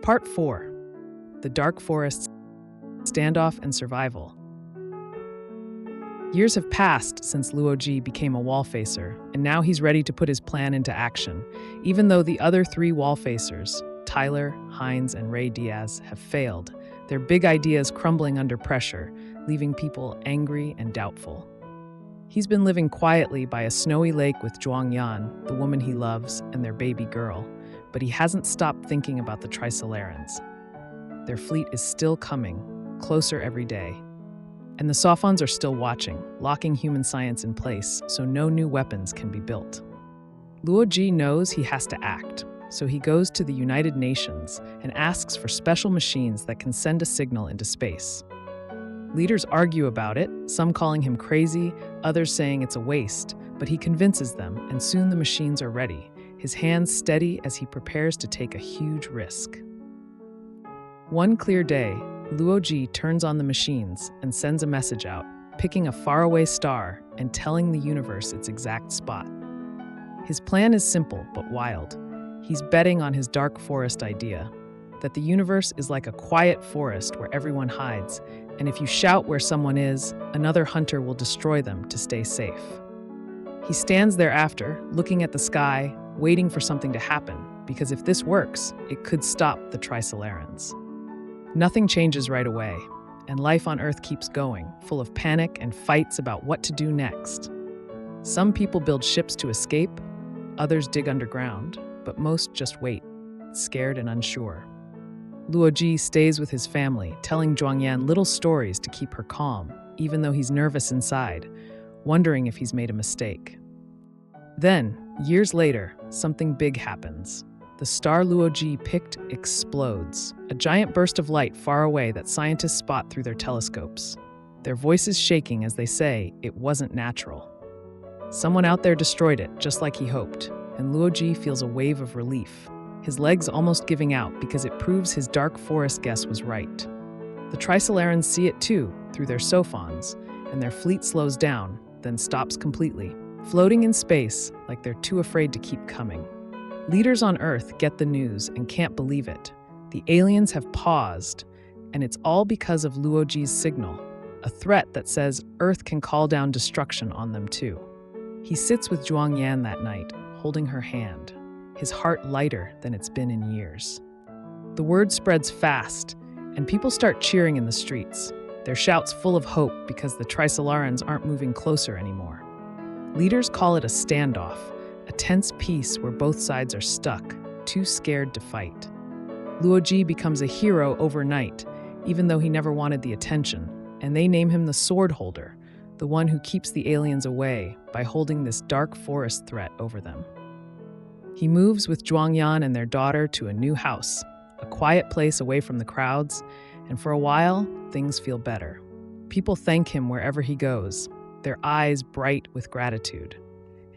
Part 4. The Dark Forest, Standoff and Survival. Years have passed since Luo Ji became a Wallfacer, and now he's ready to put his plan into action, even though the other three Wallfacers, Tyler, Hines, and Rey Diaz, have failed, their big ideas crumbling under pressure, leaving people angry and doubtful. He's been living quietly by a snowy lake with Zhuang Yan, the woman he loves, and their baby girl, but he hasn't stopped thinking about the Trisolarans. Their fleet is still coming, closer every day. And the sophons are still watching, locking human science in place so no new weapons can be built. Luo Ji knows he has to act, so he goes to the United Nations and asks for special machines that can send a signal into space. Leaders argue about it, some calling him crazy, others saying it's a waste, but he convinces them, and soon the machines are ready, his hands steady as he prepares to take a huge risk. One clear day, Luo Ji turns on the machines and sends a message out, picking a faraway star and telling the universe its exact spot. His plan is simple but wild. He's betting on his dark forest idea, that the universe is like a quiet forest where everyone hides, and if you shout where someone is, another hunter will destroy them to stay safe. He stands thereafter, looking at the sky, waiting for something to happen, because if this works, it could stop the Trisolarans. Nothing changes right away, and life on Earth keeps going, full of panic and fights about what to do next. Some people build ships to escape, others dig underground, but most just wait, scared and unsure. Luo Ji stays with his family, telling Zhuang Yan little stories to keep her calm, even though he's nervous inside, wondering if he's made a mistake. Then, years later, something big happens. The star Luo Ji picked explodes, a giant burst of light far away that scientists spot through their telescopes. Their voices shaking as they say it wasn't natural. Someone out there destroyed it, just like he hoped, and Luo Ji feels a wave of relief, his legs almost giving out because it proves his dark forest guess was right. The Trisolarans see it too, through their sophons, and their fleet slows down, then stops completely, floating in space like they're too afraid to keep coming. Leaders on Earth get the news and can't believe it. The aliens have paused, and it's all because of Luo Ji's signal, a threat that says Earth can call down destruction on them too. He sits with Zhuang Yan that night, holding her hand, his heart lighter than it's been in years. The word spreads fast, and people start cheering in the streets, their shouts full of hope because the Trisolarans aren't moving closer anymore. Leaders call it a standoff, a tense peace where both sides are stuck, too scared to fight. Luo Ji becomes a hero overnight, even though he never wanted the attention, and they name him the Swordholder, the one who keeps the aliens away by holding this dark forest threat over them. He moves with Zhuang Yan and their daughter to a new house, a quiet place away from the crowds, and for a while, things feel better. People thank him wherever he goes, their eyes bright with gratitude.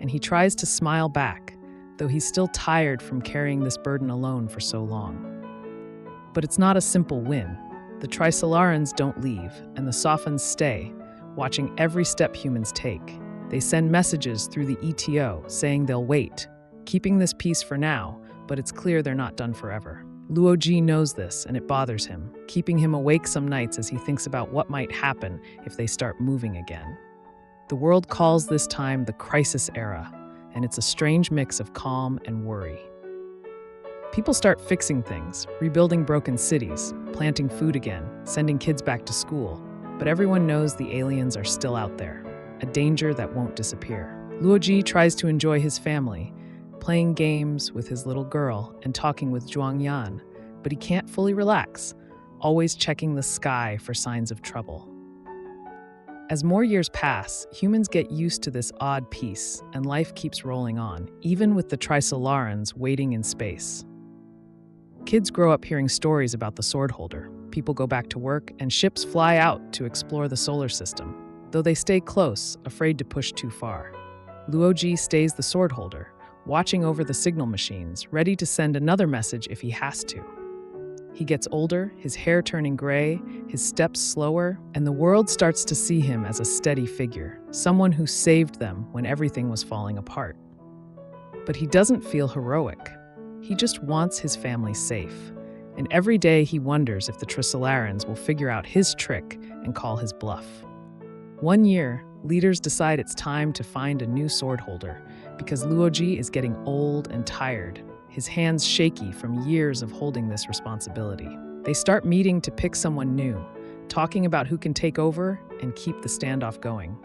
And he tries to smile back, though he's still tired from carrying this burden alone for so long. But it's not a simple win. The Trisolarans don't leave, and the sophons stay, watching every step humans take. They send messages through the ETO saying they'll wait, keeping this peace for now, but it's clear they're not done forever. Luo Ji knows this, and it bothers him, keeping him awake some nights as he thinks about what might happen if they start moving again. The world calls this time the crisis era, and it's a strange mix of calm and worry. People start fixing things, rebuilding broken cities, planting food again, sending kids back to school, but everyone knows the aliens are still out there, a danger that won't disappear. Luo Ji tries to enjoy his family, playing games with his little girl and talking with Zhuang Yan, but he can't fully relax, always checking the sky for signs of trouble. As more years pass, humans get used to this odd peace, and life keeps rolling on, even with the Trisolarans waiting in space. Kids grow up hearing stories about the Swordholder. People go back to work, and ships fly out to explore the solar system, though they stay close, afraid to push too far. Luo Ji stays the Swordholder, watching over the signal machines, ready to send another message if he has to. He gets older, his hair turning gray, his steps slower, and the world starts to see him as a steady figure, someone who saved them when everything was falling apart. But he doesn't feel heroic. He just wants his family safe, And every day he wonders if the Trisolarans will figure out his trick and call his bluff. One year, leaders decide it's time to find a new Swordholder because Luo Ji is getting old and tired, his hands shaky from years of holding this responsibility. They start meeting to pick someone new, talking about who can take over and keep the standoff going.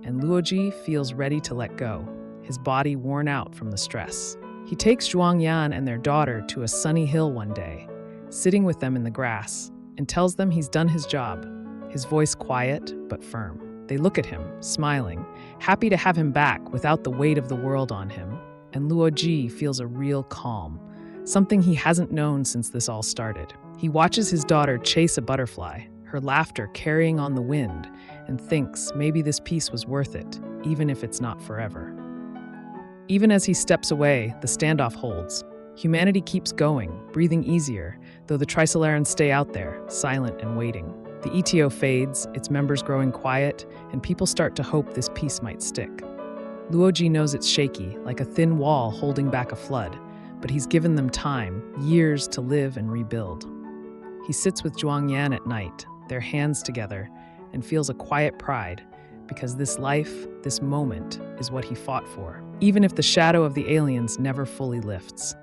And Luo Ji feels ready to let go, his body worn out from the stress. He takes Zhuang Yan and their daughter to a sunny hill one day, sitting with them in the grass, and tells them he's done his job, his voice quiet but firm. They look at him, smiling, happy to have him back without the weight of the world on him, and Luo Ji feels a real calm, something he hasn't known since this all started. He watches his daughter chase a butterfly, her laughter carrying on the wind, and thinks maybe this peace was worth it, even if it's not forever. Even as he steps away, the standoff holds. Humanity keeps going, breathing easier, though the Trisolarans stay out there, silent and waiting. The ETO fades, its members growing quiet, and people start to hope this peace might stick. Luo Ji knows it's shaky, like a thin wall holding back a flood, but he's given them time, years to live and rebuild. He sits with Zhuang Yan at night, their hands together, and feels a quiet pride, because this life, this moment, is what he fought for, even if the shadow of the aliens never fully lifts.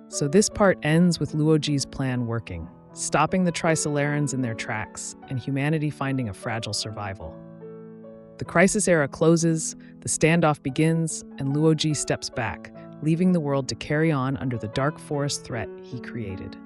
So this part ends with Luo Ji's plan working, stopping the Trisolarans in their tracks, and humanity finding a fragile survival. The crisis era closes, the standoff begins, and Luo Ji steps back, leaving the world to carry on under the dark forest threat he created.